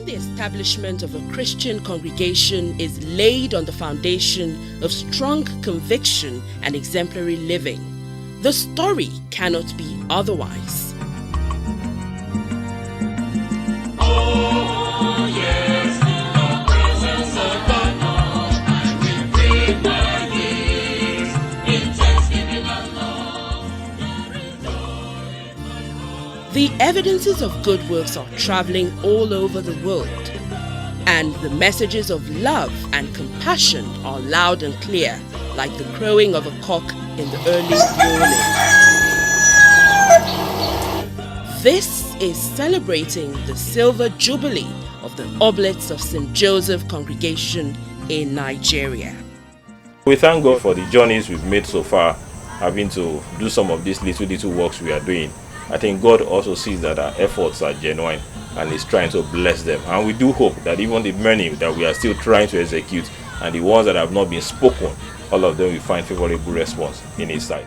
the establishment of a Christian congregation is laid on the foundation of strong conviction and exemplary living, the story cannot be otherwise. Oh, yes, in the presence of the Lord, I will bring my gifts in thanksgiving and love. There is joy in my heart. The evidences of good works are traveling all over the world, and the messages of love and compassion are loud and clear, like the crowing of a cock in the early morning. This is celebrating the Silver Jubilee of the Oblates of St. Joseph congregation in Nigeria. We thank God for the journeys we've made so far, having to do some of these little works we are doing. I think God also sees that our efforts are genuine and is trying to bless them. And we do hope that even the many that we are still trying to execute and the ones that have not been spoken, all of them will find favorable response in His sight.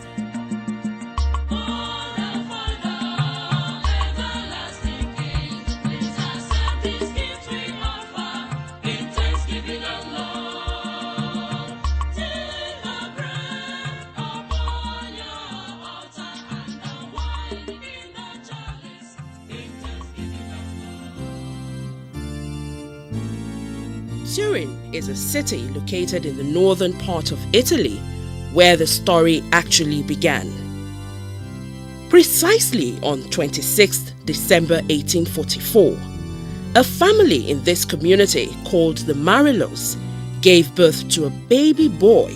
Turin is a city located in the northern part of Italy, where the story actually began. Precisely on 26th December 1844, a family in this community called the Marilos gave birth to a baby boy,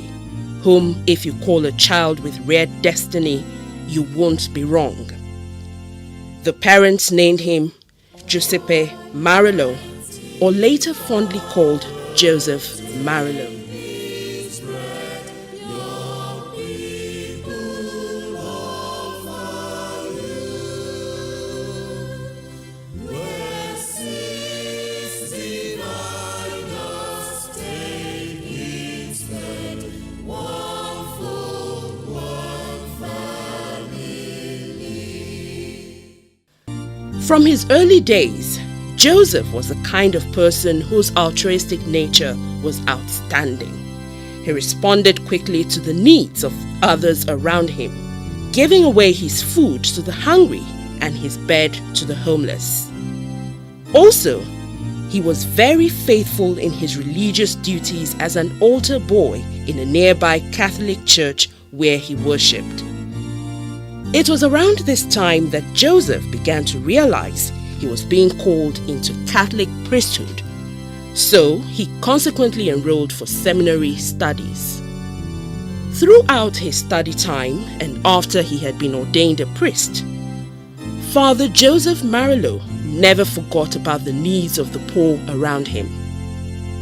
whom, if you call a child with rare destiny, you won't be wrong. The parents named him Giuseppe Marilo, or later fondly called Joseph Marilo. From his early days, Joseph was the kind of person whose altruistic nature was outstanding. He responded quickly to the needs of others around him, giving away his food to the hungry and his bed to the homeless. Also, he was very faithful in his religious duties as an altar boy in a nearby Catholic church where he worshipped. It was around this time that Joseph began to realize he was being called into Catholic priesthood, so he consequently enrolled for seminary studies. Throughout his study time and after he had been ordained a priest, Father Joseph Marilo never forgot about the needs of the poor around him.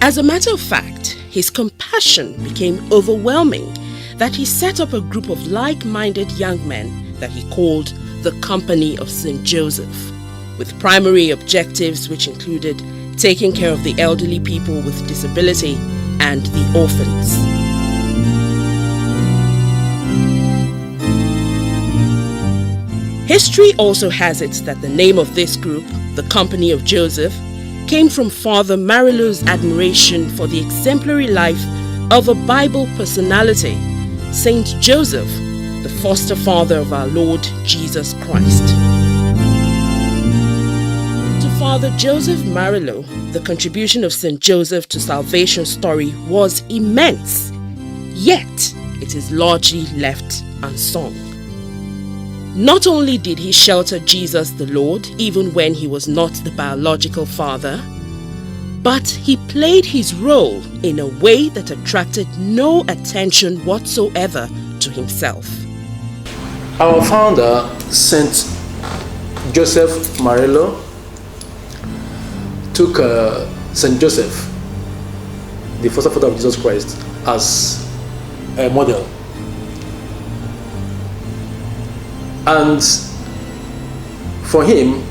As a matter of fact, his compassion became overwhelming that he set up a group of like-minded young men that he called the Company of St. Joseph, with primary objectives which included taking care of the elderly people with disability and the orphans. History also has it that the name of this group, the Company of Joseph, came from Father Marilo's admiration for the exemplary life of a Bible personality, Saint Joseph, the foster father of our Lord Jesus Christ. Father Joseph Marilo, the contribution of St. Joseph to salvation story was immense, yet it is largely left unsung. Not only did he shelter Jesus the Lord even when he was not the biological father, but he played his role in a way that attracted no attention whatsoever to himself. Our founder, St. Joseph Marilo, took St. Joseph, the foster father of Jesus Christ, as a model. And for him,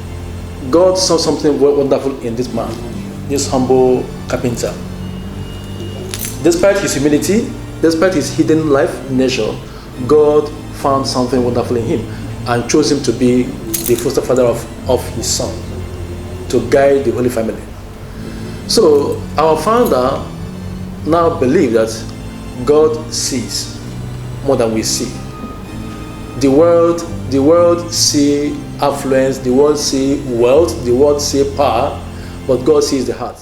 God saw something wonderful in this man, this humble carpenter. Despite his humility, despite his hidden life nature, God found something wonderful in him and chose him to be the foster father of his son, to guide the Holy Family. So our founder now believed that God sees more than we see. The world see affluence, the world see wealth, the world see power, but God sees the heart.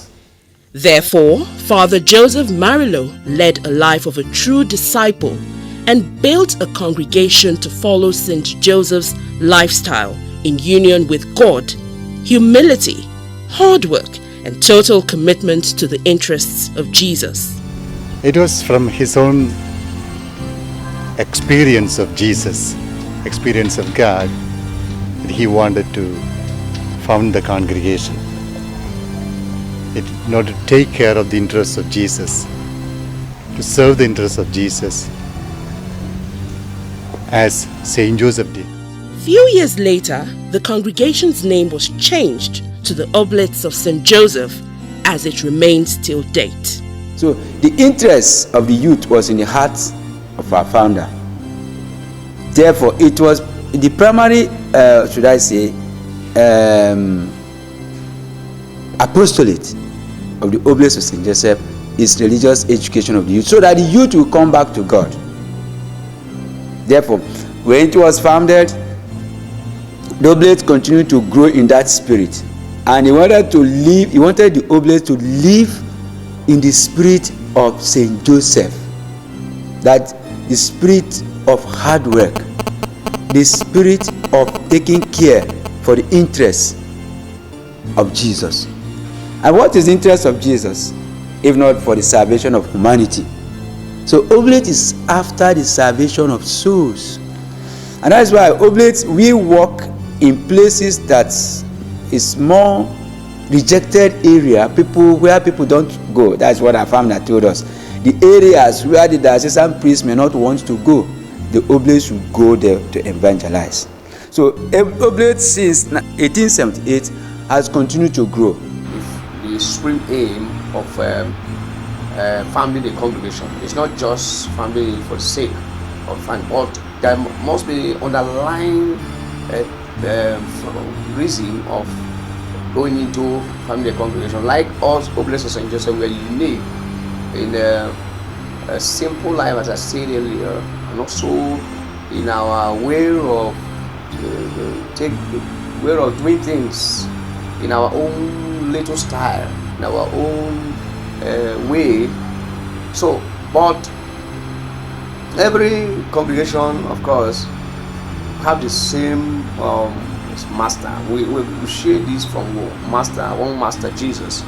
Therefore, Father Joseph Marilow led a life of a true disciple and built a congregation to follow St. Joseph's lifestyle in union with God, humility, hard work, and total commitment to the interests of Jesus. It was from his own experience of Jesus, experience of God, that he wanted to found the congregation. In order to take care of the interests of Jesus, to serve the interests of Jesus, as Saint Joseph did. Few years later, the congregation's name was changed to the Oblates of St. Joseph, as it remains till date. So the interest of the youth was in the heart of our founder. Therefore, it was the primary, apostolate of the Oblates of St. Joseph is religious education of the youth, so that the youth will come back to God. Therefore, when it was founded, the Oblates continued to grow in that spirit, and he wanted the Oblates to live in the spirit of St. Joseph, that the spirit of hard work, the spirit of taking care for the interests of Jesus. And what is the interest of Jesus, if not for the salvation of humanity? So Oblate is after the salvation of souls. And that's why Oblates, we walk in places that is more rejected area, where people don't go. That's what our founder told us. The areas where the diocesan priests may not want to go, the Oblates should go there to evangelize. So Oblates since 1878 has continued to grow. The supreme aim of founding the congregation is not just founding for the sake of fun, but there must be underlying reason of going into founding the congregation. Like us, Oblates of St. Joseph, we are unique in a simple life, as I said earlier, and also in our way of doing things, in our own little style, in our own way. So, but every congregation, of course, have the same master. We share this from one master, Jesus,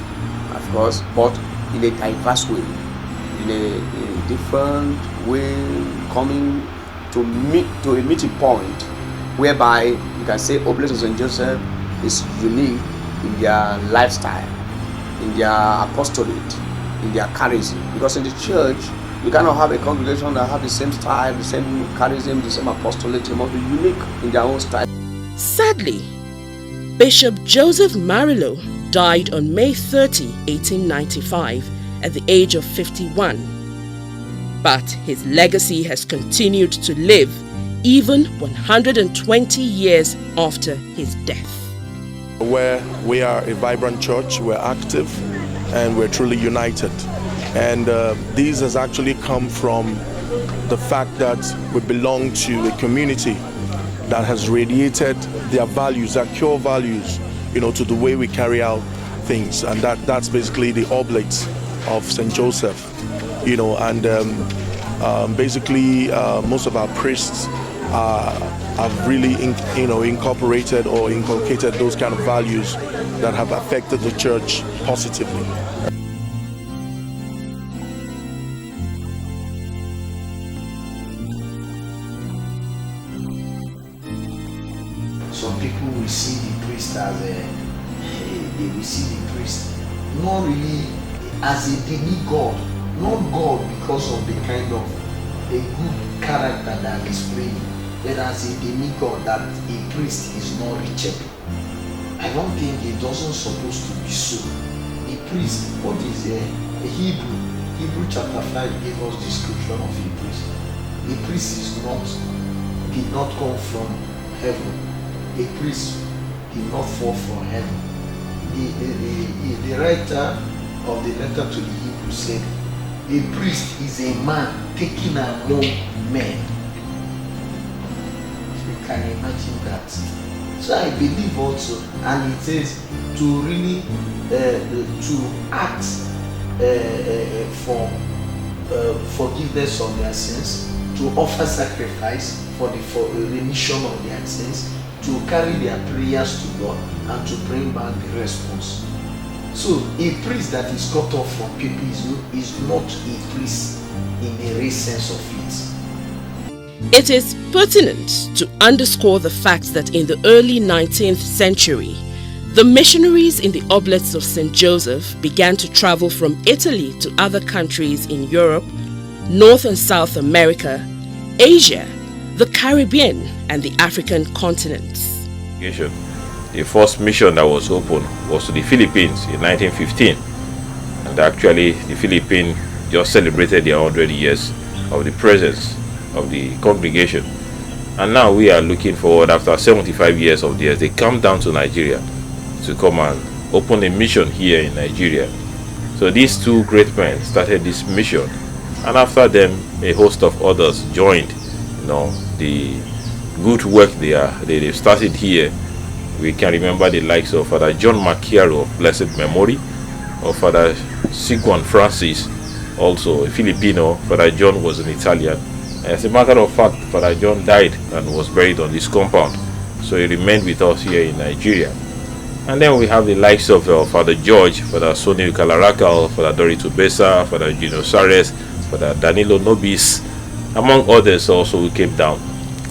of course, but in a diverse way, in a different way, coming to a meeting point whereby you can say Oblates of St. Joseph is unique in their lifestyle, in their apostolate, in their charism. Because in the church, you cannot have a congregation that have the same style, the same charism, the same apostolate. They must be unique in their own style. Sadly, Bishop Joseph Marilow died on May 30, 1895, at the age of 51. But his legacy has continued to live even 120 years after his death. Where we are a vibrant church, we're active, and we're truly united. And this has actually come from the fact that we belong to a community that has radiated their values, their core values, to the way we carry out things. And that's basically the Oblates of St. Joseph, and basically most of our priests have really incorporated or inculcated those kind of values that have affected the church positively. Some people will see the priest as they will see the priest not really as a demigod, not God because of the kind of a good character that is playing, but as a demigod that a priest is not reachable. I don't think it doesn't supposed to be so. A priest, what is a Hebrew chapter 5 gave us description of a priest. A priest did not come from heaven. A priest did not fall from heaven. The writer of the letter to the Hebrews said, a priest is a man taken among men. You can imagine that. So I believe also, and it says to really to act for forgiveness of their sins, to offer sacrifice for remission of their sins, to carry their prayers to God, and to bring back the response. So a priest that is cut off from people is not a priest in the real sense of it. It is pertinent to underscore the fact that in the early 19th century, the missionaries in the Oblates of St. Joseph began to travel from Italy to other countries in Europe, North and South America, Asia, the Caribbean, and the African continents. The first mission that was opened was to the Philippines in 1915, and actually the Philippines just celebrated their 100 years of the presence of the congregation, and now we are looking forward, after 75 years of theirs, they come down to Nigeria to come and open a mission here in Nigeria. So these two great men started this mission, and after them a host of others joined. The good work they started here. We can remember the likes of Father John Macchiaro of blessed memory, of Father Sigwan Francis, also a Filipino. Father John was an Italian. As a matter of fact, Father John died and was buried on this compound, so he remained with us here in Nigeria. And then we have the likes of Father George, Father Sonny Kalarakal, Father Dorito Besa, Father Gino Sares, Father Danilo Nobis, among others also, who came down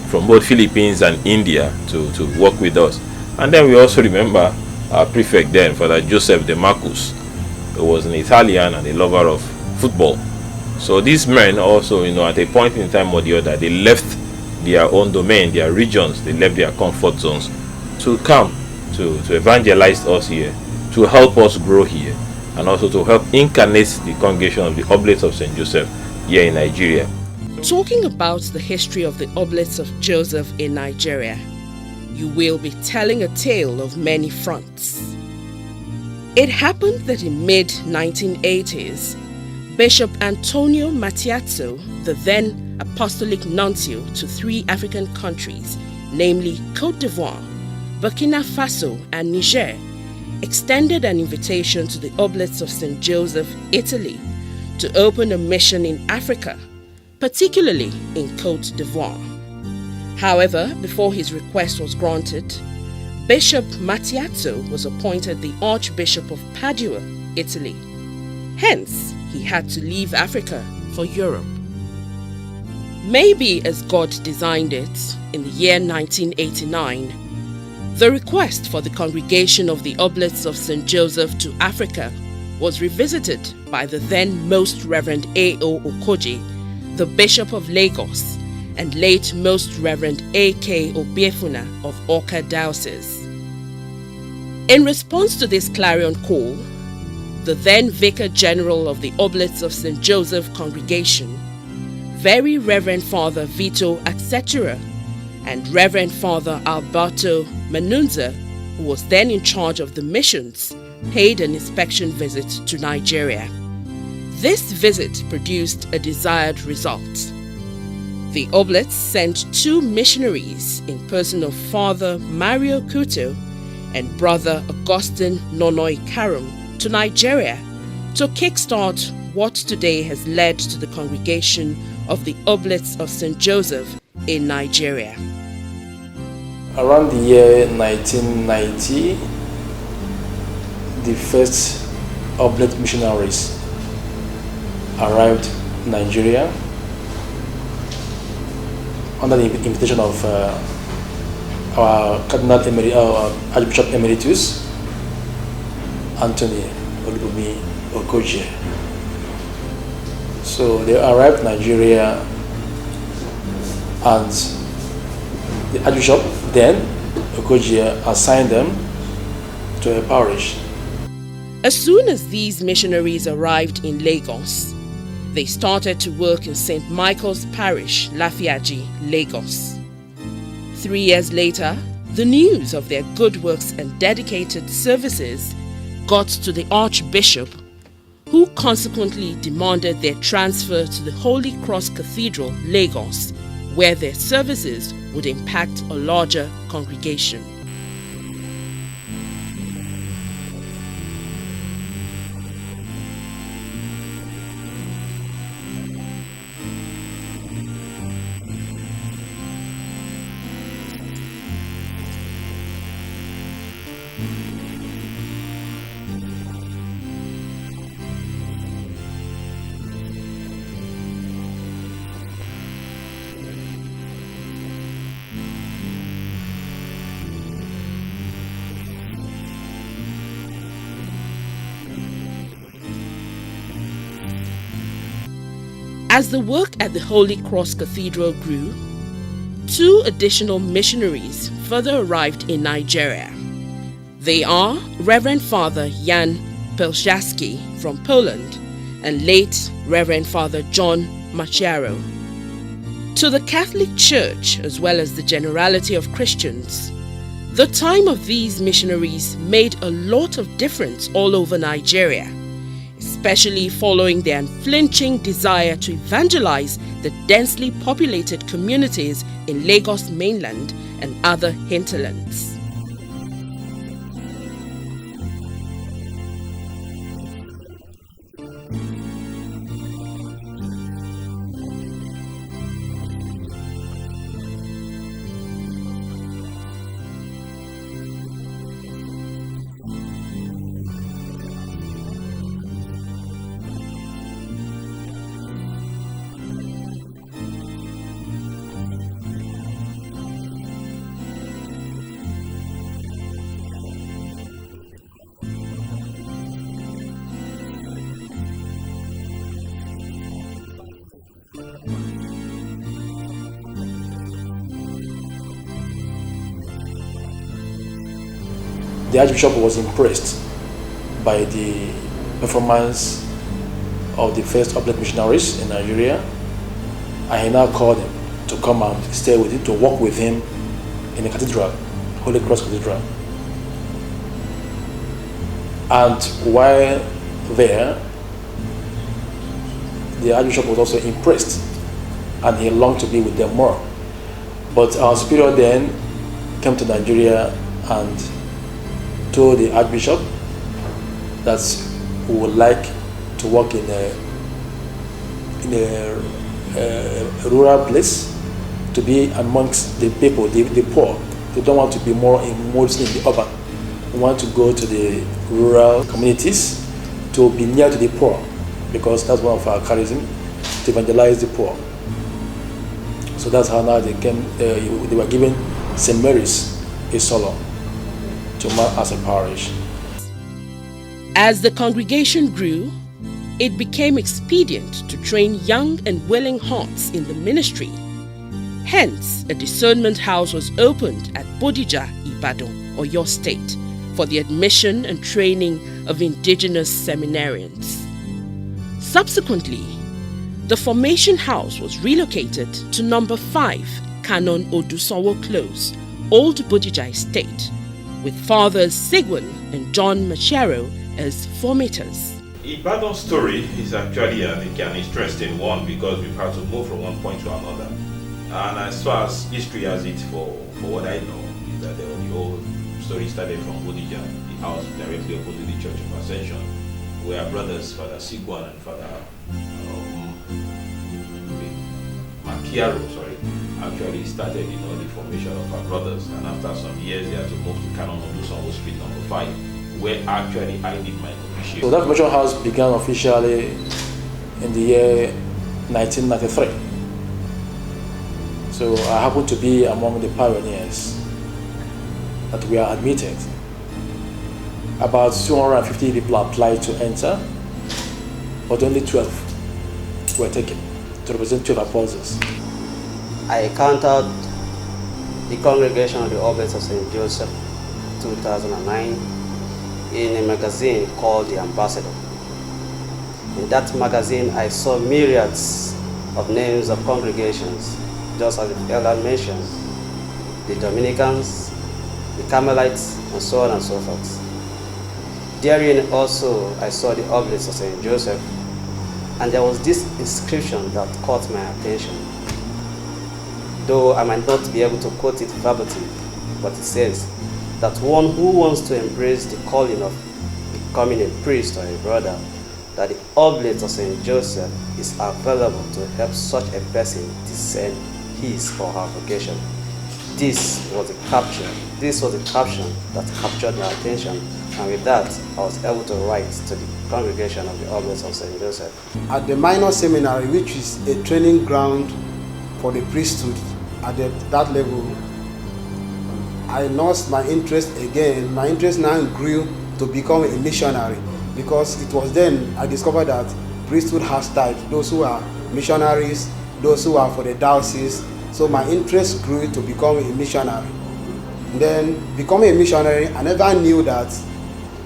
from both Philippines and India to work with us. And then we also remember our prefect then, Father Joseph De Marcus, who was an Italian and a lover of football. So these men also, at a point in time or the other, they left their own domain, their regions, they left their comfort zones to come to evangelize us here, to help us grow here, and also to help incarnate the congregation of the Oblates of St. Joseph here in Nigeria. Talking about the history of the Oblates of Joseph in Nigeria, you will be telling a tale of many fronts. It happened that in mid-1980s, Bishop Antonio Matiazzo, the then apostolic nuncio to 3 African countries, namely Côte d'Ivoire, Burkina Faso, and Niger, extended an invitation to the Oblates of St. Joseph, Italy, to open a mission in Africa, particularly in Côte d'Ivoire. However, before his request was granted, Bishop Matiazzo was appointed the Archbishop of Padua, Italy. Hence, he had to leave Africa for Europe. Maybe as God designed it, in the year 1989, the request for the congregation of the Oblates of St. Joseph to Africa was revisited by the then Most Reverend A.O. Okoje, the Bishop of Lagos, and late Most Reverend A.K. Obiefuna of Awka Diocese. In response to this clarion call, the then Vicar General of the Oblates of St. Joseph Congregation, Very Reverend Father Vito Accetura, and Reverend Father Alberto Manunza, who was then in charge of the missions, paid an inspection visit to Nigeria. This visit produced a desired result. The Oblates sent 2 missionaries in person of Father Mario Kuto and Brother Augustine Nonoi Karum to Nigeria to kickstart what today has led to the congregation of the Oblates of St. Joseph in Nigeria. Around the year 1990, the first Oblate missionaries arrived in Nigeria under the invitation of our Cardinal Archbishop Emeritus, Anthony Olubumi Okoje. So they arrived in Nigeria, and the Archbishop then, Okoje, assigned them to a parish. As soon as these missionaries arrived in Lagos, they started to work in St. Michael's Parish, Lafiaji, Lagos. 3 years later, the news of their good works and dedicated services got to the Archbishop, who consequently demanded their transfer to the Holy Cross Cathedral, Lagos, where their services would impact a larger congregation. As the work at the Holy Cross Cathedral grew, 2 additional missionaries further arrived in Nigeria. They are Reverend Father Jan Pelszewski from Poland and late Reverend Father John Machiaro. To the Catholic Church, as well as the generality of Christians, the time of these missionaries made a lot of difference all over Nigeria, especially following their unflinching desire to evangelize the densely populated communities in Lagos mainland and other hinterlands. The Archbishop was impressed by the performance of the first Oblate missionaries in Nigeria, and he now called him to come and stay with him, to work with him in the cathedral, Holy Cross Cathedral. And while there, the Archbishop was also impressed, and he longed to be with them more. But our superior then came to Nigeria and told the Archbishop that we would like to work in a rural place, to be amongst the people, the poor. We don't want to be more mostly in the urban. We want to go to the rural communities to be near to the poor, because that's one of our charism, to evangelize the poor. So that's how now they came. They were given St. Mary's a Solo to mark as a parish. As the congregation grew, it became expedient to train young and willing hearts in the ministry. Hence, a discernment house was opened at Bodija, Ibadan, Oyo State, for the admission and training of indigenous seminarians. Subsequently, the formation house was relocated to number 5 Canon Odusowo Close, Old Bodija Estate, with Fathers Sigwin and John Machiaro as formators. Ibadan's story is actually an interesting one, because we've had to move from one point to another. And as far as history has it, for what I know, is that the whole story started from Bodija, the house directly opposite the Church of Ascension, where our brothers, Father Sigwan and Father Machiaro, actually started, the formation of our brothers. And after some years, they had to move to Canon Odusowo Street number 5, where actually I did my novitiate. So that formation house began officially in the year 1993. So I happen to be among the pioneers that were admitted. About 250 people applied to enter, but only 12 were taken to represent 12 apostles. I encountered the congregation of the Oblates of St. Joseph 2009 in a magazine called The Ambassador. In that magazine, I saw myriads of names of congregations, just as the elder mentioned, the Dominicans, the Carmelites, and so on and so forth. Therein also I saw the Oblates of St. Joseph, and there was this inscription that caught my attention. Though I might not be able to quote it verbatim, but it says that one who wants to embrace the calling of becoming a priest or a brother, that the Oblates of St. Joseph is available to help such a person discern his or her vocation. This was the caption that captured my attention, and with that, I was able to write to the congregation of the Oblates of St. Joseph. At the minor seminary, which is a training ground for the priesthood at that level, I lost my interest again. My interest now grew to become a missionary, because it was then I discovered that priesthood has types, those who are missionaries, those who are for the diocese. So my interest grew to become a missionary. Then becoming a missionary, I never knew that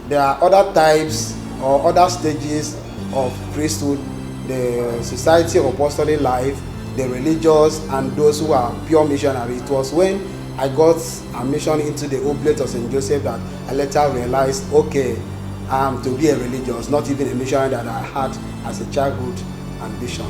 there are other types or other stages of priesthood: the society of apostolic life, the religious, and those who are pure missionaries. It was when I got admission into the Oblates of St. Joseph that I later realized, okay, to be a religious, not even a missionary that I had as a childhood ambition.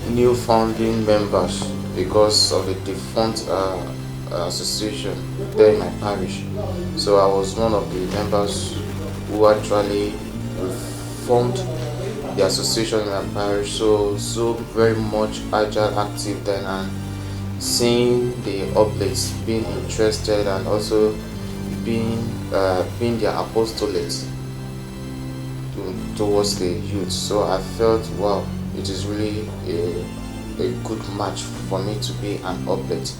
New founding members because of the defunct association there in my parish. So I was one of the members who actually formed the association in my parish. So very much agile, active then, and seeing the Oblates being interested and also being their apostolate towards the youth. So I felt, wow, it is really a good match for me to be an Oblate.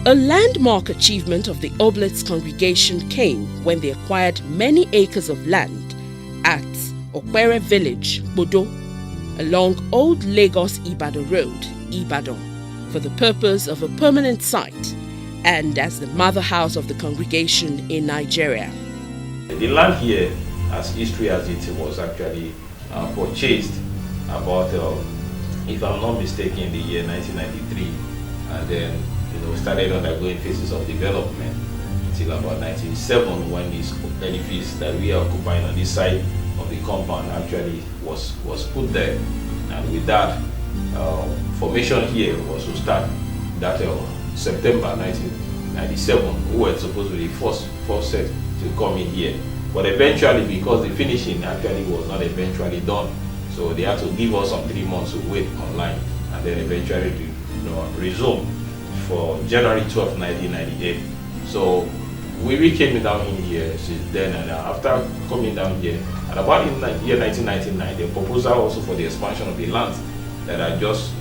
A landmark achievement of the Oblates congregation came when they acquired many acres of land at Okwere village, Bodo, along Old Lagos Ibadan Road, Ibadan, for the purpose of a permanent site and as the mother house of the congregation in Nigeria. The land here, as history as it was actually purchased about, if I'm not mistaken, in the year 1993, and then started undergoing phases of development until about 1997, when this edifice that we are occupying on this side of the compound actually was put there. And with that, formation here was to start that September 1997. We were supposed to be the first set to come in here. But eventually, because the finishing actually was not eventually done, so they had to give us some 3 months to wait online, and then eventually to resume for January 12, 1998. So we came down in here since then, and after coming down here, and about in the year 1999, the proposal also for the expansion of the land that are just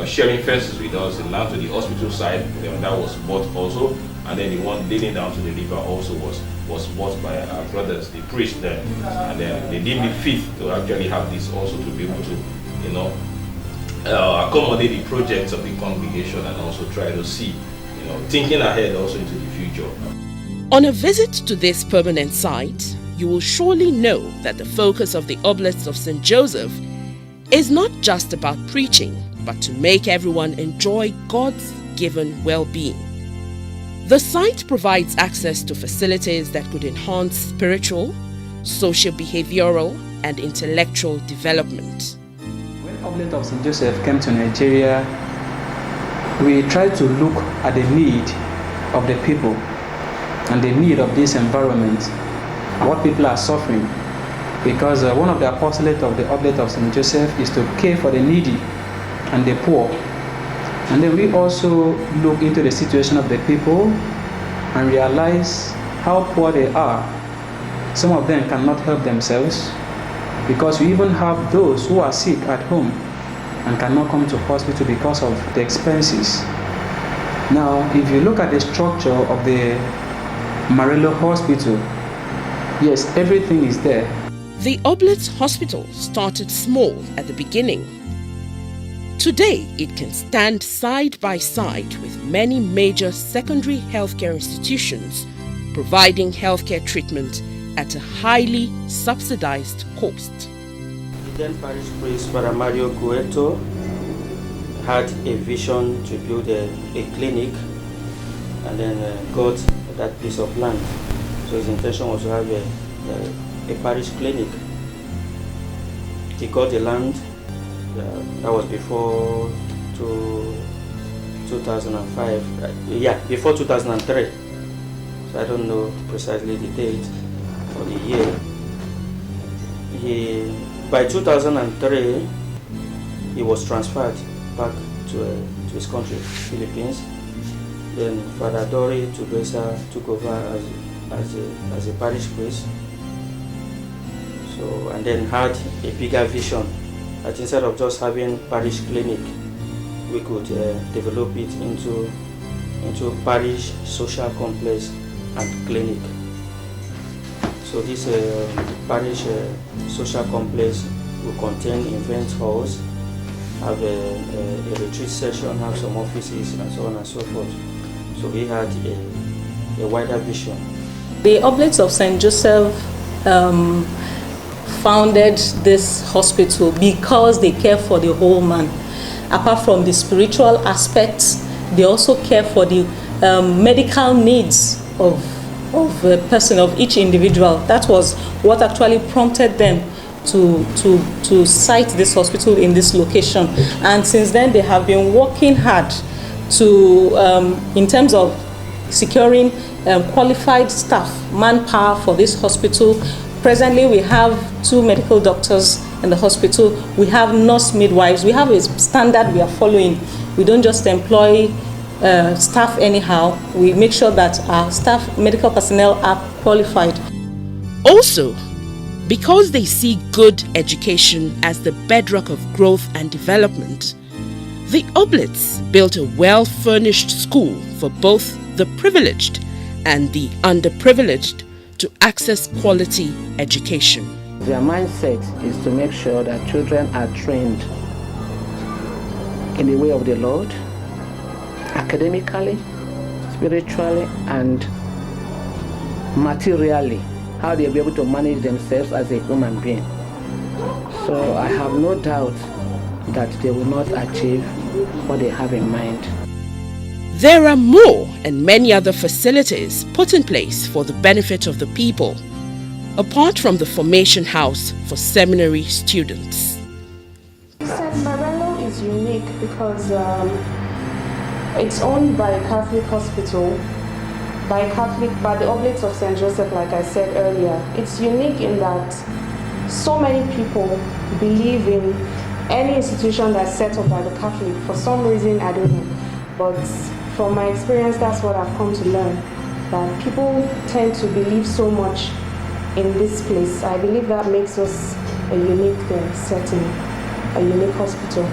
sharing fences with us, the land to the hospital side, that was bought also, and then the one leading down to the river also was bought by our brothers, the priest then, and then they deemed it fit to actually have this also to be able to, accommodate the projects of the congregation and also try to see, thinking ahead also into the future. On a visit to this permanent site, you will surely know that the focus of the Oblates of St. Joseph is not just about preaching, but to make everyone enjoy God's given well-being. The site provides access to facilities that could enhance spiritual, social, behavioral, and intellectual development. When Oblates of St. Joseph came to Nigeria, we tried to look at the need of the people and the need of this environment, what people are suffering, because one of the apostolates of the Oblates of St. Joseph is to care for the needy and the poor. And then we also look into the situation of the people and realize how poor they are Some of them cannot help themselves, because we even have those who are sick at home and cannot come to hospital because of the expenses. Now, if you look at the structure of the Marelo Hospital, yes, everything is there. The Oblates Hospital started small at the beginning. Today, it can stand side by side with many major secondary healthcare institutions, providing healthcare treatment at a highly subsidized cost. The then parish priest, Father Mario Gueto, had a vision to build a clinic, and then got that piece of land. So his intention was to have a parish clinic. He got the land. That was before 2005. Before 2003. So I don't know precisely the date or the year. By 2003, he was transferred back to his country, Philippines. Then Father Dori Tugesa took over as a parish priest. So, and then had a bigger vision that instead of just having parish clinic, we could develop it into parish social complex and clinic. So this parish social complex will contain event halls, have a retreat session, have some offices, and so on and so forth. So he had a wider vision. The Oblates of St. Joseph founded this hospital because they care for the whole man. Apart from the spiritual aspects, they also care for the medical needs of a person, of each individual. That was what actually prompted them to site this hospital in this location. And since then, they have been working hard to, in terms of securing qualified staff, manpower for this hospital. Presently, we have 2 medical doctors in the hospital. We have nurse midwives. We have a standard we are following. We don't just employ staff anyhow. We make sure that our staff, medical personnel, are qualified. Also, because they see good education as the bedrock of growth and development, the Oblates built a well-furnished school for both the privileged and the underprivileged to access quality education. Their mindset is to make sure that children are trained in the way of the Lord, academically, spiritually, and materially, how they'll be able to manage themselves as a human being. So I have no doubt that they will not achieve what they have in mind. There are more and many other facilities put in place for the benefit of the people, apart from the formation house for seminary students. St. Marelo is unique because it's owned by a Catholic hospital, by the Oblates of St. Joseph, like I said earlier. It's unique in that so many people believe in any institution that's set up by the Catholic. For some reason, I don't know. But from my experience, that's what I've come to learn, that people tend to believe so much in this place. I believe that makes us a unique setting, a unique hospital.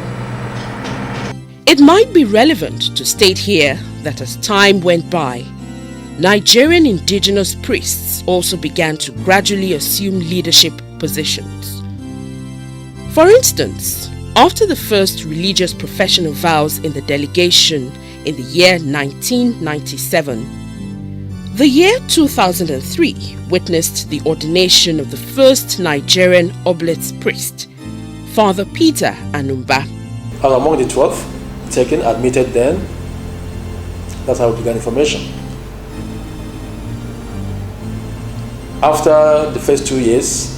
It might be relevant to state here that as time went by, Nigerian indigenous priests also began to gradually assume leadership positions. For instance, after the first religious professional vows in the delegation in the year 1997, the year 2003 witnessed the ordination of the first Nigerian Oblates priest, Father Peter Anumba. I was among the 12 taken, admitted then. That's how we began information. After the first 2 years,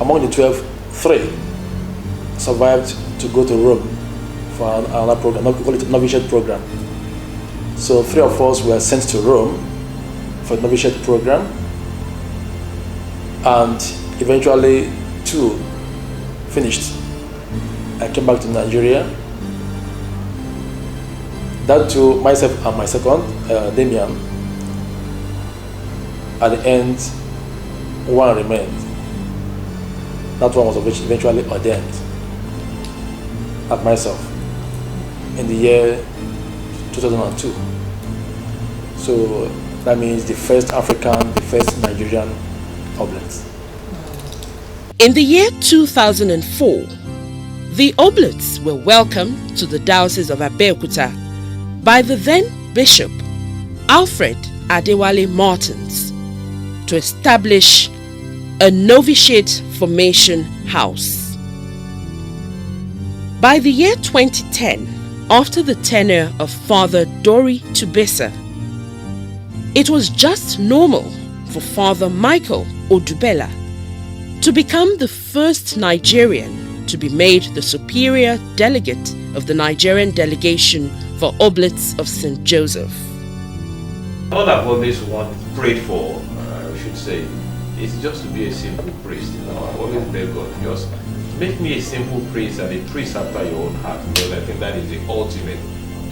among the 12, 3 survived to go to Rome for another program, we call it a novitiate program. So 3 of us were sent to Rome for the novitiate program, and eventually 2 finished. I came back to Nigeria. That too, myself and my second, Damian, At the end, one remained. That one was eventually ordained at myself in the year 2002. So that means the first African, the first Nigerian Oblates. In the year 2004, the Oblates were welcomed to the Diocese of Abeokuta by the then Bishop Alfred Adewale Martins to establish a novitiate formation house. By the year 2010, after the tenure of Father Dori Tubesa, it was just normal for Father Michael Odubela to become the first Nigerian to be made the superior delegate of the Nigerian delegation for Oblates of St. Joseph. All I've always prayed for, I should say, is just to be a simple priest. You know, I've always begged God, just make me a simple priest and a priest after your own heart, because I think that is the ultimate,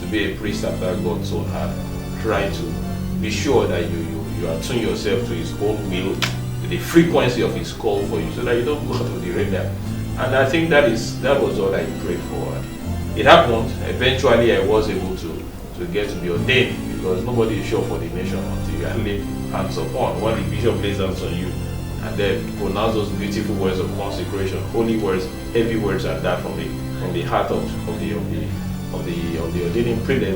to be a priest after God's own heart. Try to be sure that you attune yourself to His own will, to the frequency of His call for you, so that you don't go to the radar. And I think that was all I prayed for. It happened. Eventually, I was able to get to be ordained, because nobody is sure for the nation until you are laid hands upon. When the bishop lays hands on you and then pronounce those beautiful words of consecration, holy words, heavy words, and that from the heart of the ordaining prelate,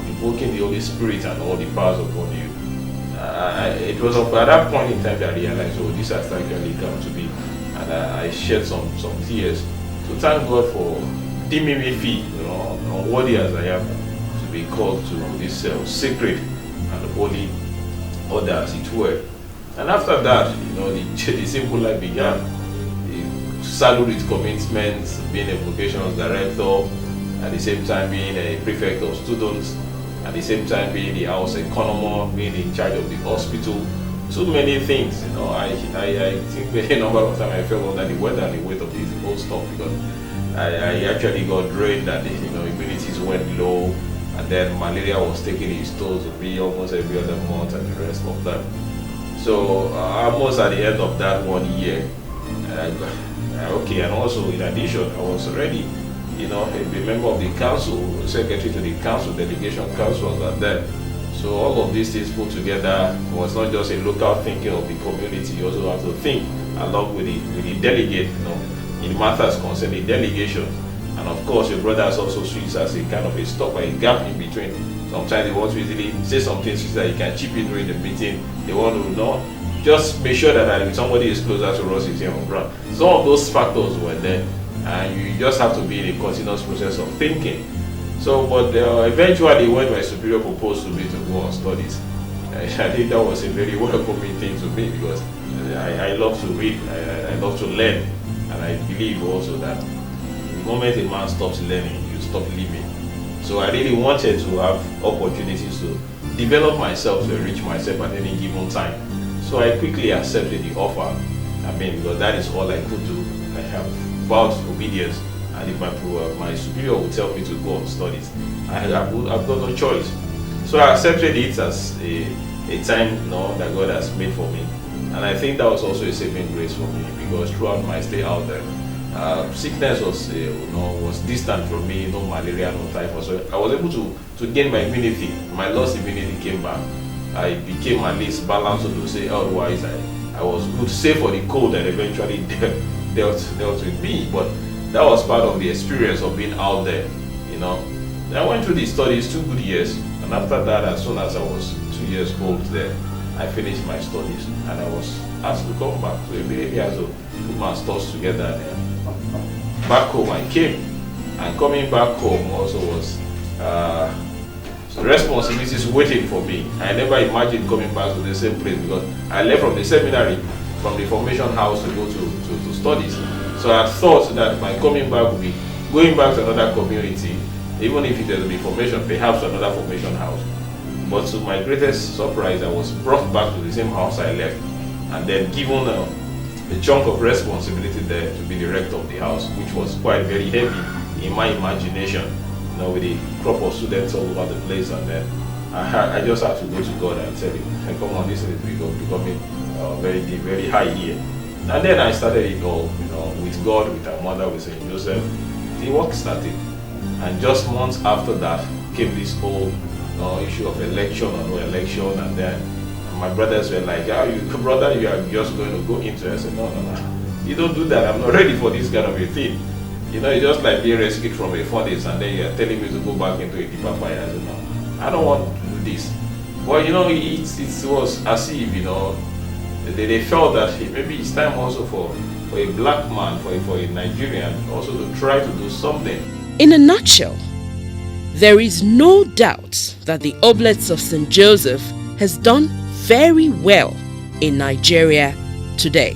invoking the Holy Spirit and all the powers upon you. It was at that point in time that I realized, oh, this has actually come to be, and I shed some tears to thank God for deeming me fit, unworthy as I am, to be called to this sacred and holy order, as it were. And after that, the simple life began. The saddled with commitments, being a vocations director, at the same time being a prefect of students, at the same time being the house economer, being in charge of the hospital. So many things, I think a number of times I felt under the weather and the weight of this whole stuff, because I actually got drained and immunities went low, and then malaria was taking its toll to be almost every other month and the rest of that. So almost at the end of that 1 year, and also in addition, I was already a member of the council, secretary to the council, delegation council at that. So all of these things put together was not just a local thinking of the community. You also have to think along with the delegate, in matters concerning delegation. And of course, your brothers also switch as a kind of a stop, a gap in between. Sometimes they want to easily say something so that you can chip in during the meeting. They want to just make sure that if somebody is closer to us, is here on ground. Some of those factors were there, and you just have to be in a continuous process of thinking. So, but eventually, when my superior proposed to me to go on studies, I think that was a very welcoming thing to me, because I love to read, I love to learn, and I believe also that the moment a man stops learning, you stop living. So I really wanted to have opportunities to develop myself, to enrich myself at any given time. So I quickly accepted the offer. Because that is all I could do. I have vowed obedience, and if my superior would tell me to go on studies, I've got no choice. So I accepted it as a time that God has made for me. And I think that was also a saving grace for me, because throughout my stay out there, sickness was distant from me, no malaria, no typhoid. So I was able to gain my immunity. My lost immunity came back. I became at least balanced, to say otherwise I was good, save for the cold that eventually dealt with me. But that was part of the experience of being out there, I went through the studies 2 good years, and after that, as soon as I was 2 years old there, I finished my studies, and I was asked to come back. So immediately I had to put my thoughts together, and back home I came. And coming back home also was responsibilities waiting for me. I never imagined coming back to the same place, because I left from the seminary, from the formation house, to go to studies. So I thought that my coming back would be going back to another community, even if it was the formation, perhaps another formation house. But to my greatest surprise, I was brought back to the same house I left, and then given a chunk of responsibility there to be the rector of the house, which was quite very heavy in my imagination, with a crop of students all over the place. And then I just had to go to God and tell him, hey, come on, this is becoming very deep, very high here. And then I started it all, with God, with our mother, with St. Joseph. The work started. And just months after that came this whole issue of election or no election. And then my brothers were like, brother, you are just going to go into it. I said, no. You don't do that. I'm not ready for this kind of a thing. It's just like being rescued from a furnace and then you're telling me to go back into a deeper fire. I said, no, I don't want to do this. But it was as if, they felt that maybe it's time also for a black man, for a Nigerian, also to try to do something. In a nutshell, there is no doubt that the Oblates of St. Joseph has done very well in Nigeria today.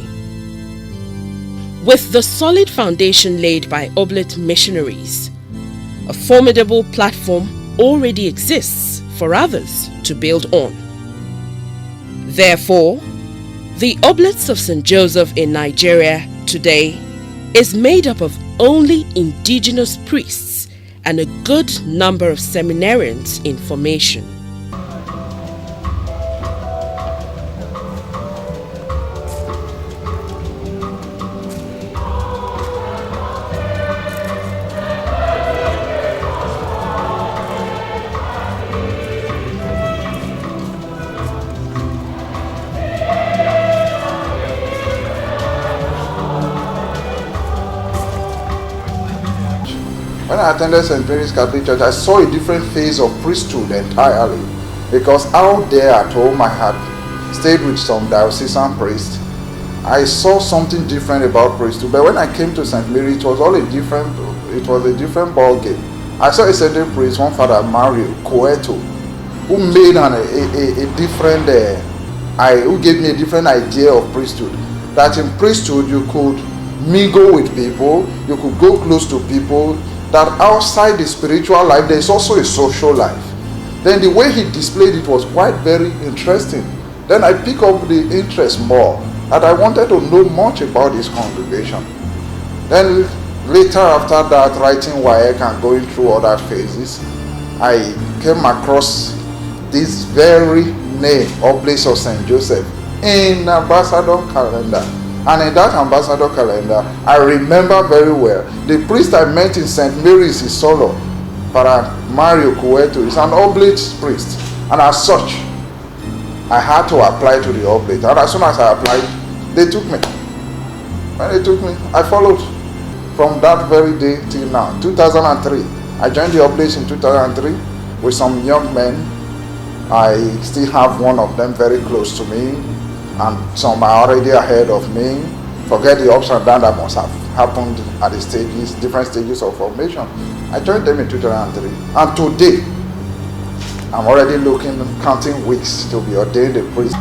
With the solid foundation laid by Oblate missionaries, a formidable platform already exists for others to build on. Therefore, the Oblates of St. Joseph in Nigeria today is made up of only indigenous priests and a good number of seminarians in formation. When I attended St. Mary's Catholic Church, I saw a different phase of priesthood entirely, because out there at home I had stayed with some diocesan priests. I saw something different about priesthood, but when I came to St. Mary, it was a different ball game. I saw a certain priest, one Father Mario Coeto, who made who gave me a different idea of priesthood. That in priesthood you could mingle with people, you could go close to people. That outside the spiritual life, there is also a social life. Then the way he displayed it was quite very interesting. Then I picked up the interest more, and I wanted to know much about this congregation. Then later after that, writing WAEC and going through other phases, I came across this very name, Oblates of St. Joseph, in ambassador calendar. And in that ambassador calendar, I remember very well, the priest I met in St. Mary's Isolo, Father Mario Coeto, is an Oblate priest. And as such, I had to apply to the Oblate. And as soon as I applied, they took me. When they took me, I followed from that very day till now, 2003. I joined the Oblates in 2003 with some young men. I still have one of them very close to me, and some are already ahead of me. Forget the ups and downs that must have happened at the stages, different stages of formation. I joined them in 2003, and today I'm already counting weeks to be ordained a priest.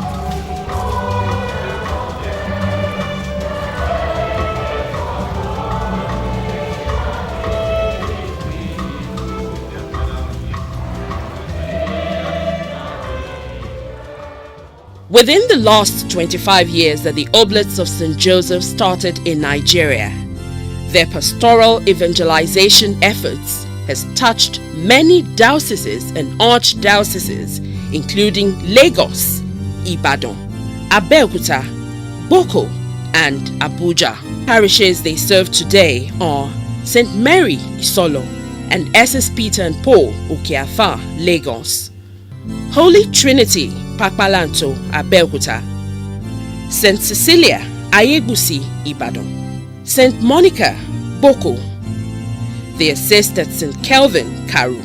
Within the last 25 years that the Oblates of St. Joseph started in Nigeria, their pastoral evangelization efforts has touched many dioceses and archdioceses, including Lagos, Ibadan, Abeokuta, Boko, and Abuja. Parishes they serve today are St. Mary, Isolo, and SS Peter and Paul, Okeafa, Lagos, Holy Trinity, Pakpalanto, Abeokuta, St. Cecilia, Ayegusi, Ibadan, St. Monica, Boko. They assist at St. Kelvin, Karu,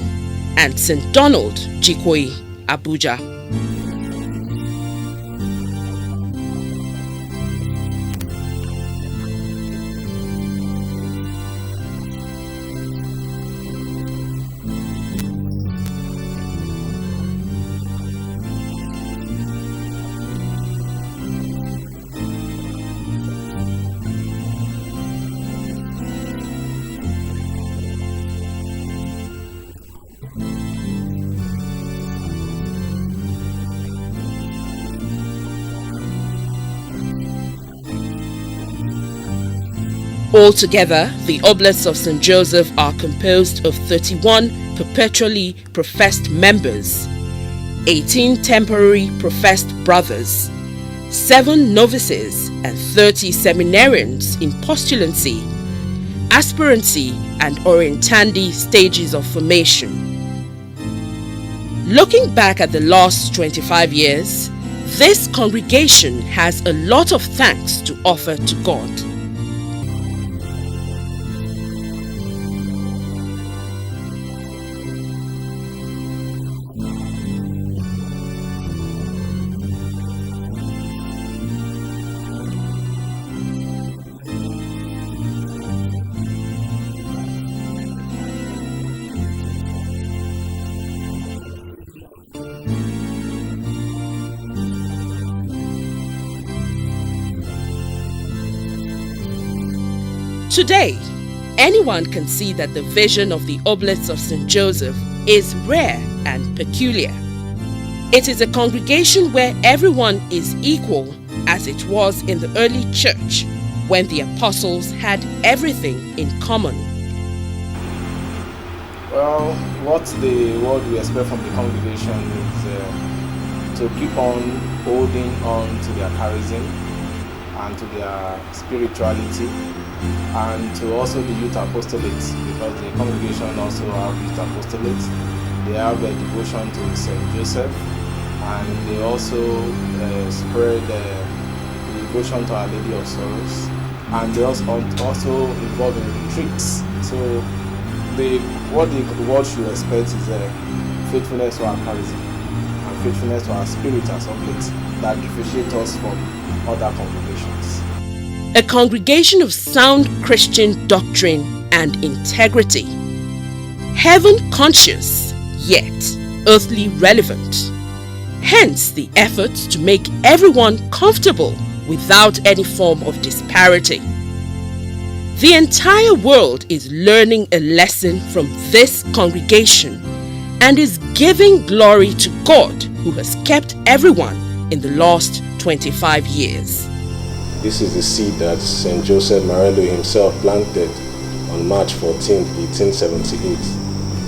and St. Donald, Jikoi, Abuja. Altogether, the Oblates of St. Joseph are composed of 31 perpetually professed members, 18 temporary professed brothers, 7 novices, and 30 seminarians in postulancy, aspirancy, and orientandi stages of formation. Looking back at the last 25 years, this congregation has a lot of thanks to offer to God. Today, anyone can see that the vision of the Oblates of St. Joseph is rare and peculiar. It is a congregation where everyone is equal, as it was in the early church when the apostles had everything in common. Well, what the world we expect from the congregation is to keep on holding on to their charism and to their spirituality, and to also the youth apostolates, because the congregation also have youth apostolates. They have a devotion to St. Joseph, and they also spread the devotion to Our Lady of Sorrows, and they also involved in retreats. So what the world should expect is faithfulness to our charism and faithfulness to our spirit as Oblates that differentiate us from other congregations. A congregation of sound Christian doctrine and integrity, heaven conscious yet earthly relevant. Hence the efforts to make everyone comfortable without any form of disparity. The entire world is learning a lesson from this congregation and is giving glory to God, who has kept everyone in the last 25 years. This is the seed that St. Joseph Marello himself planted on March 14, 1878.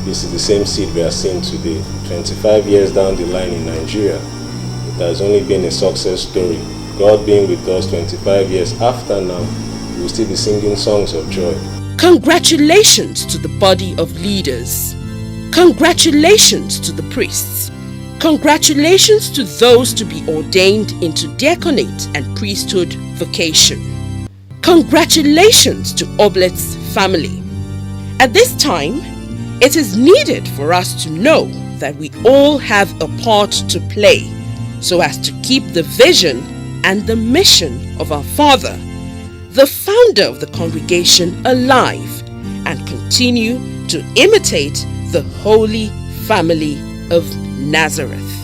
This is the same seed we are seeing today. 25 years down the line in Nigeria, it has only been a success story. God being with us 25 years after now, we will still be singing songs of joy. Congratulations to the body of leaders. Congratulations to the priests. Congratulations to those to be ordained into diaconate and priesthood vocation. Congratulations to Oblates family. At this time, it is needed for us to know that we all have a part to play so as to keep the vision and the mission of our Father, the founder of the congregation, alive and continue to imitate the Holy Family of Nazareth.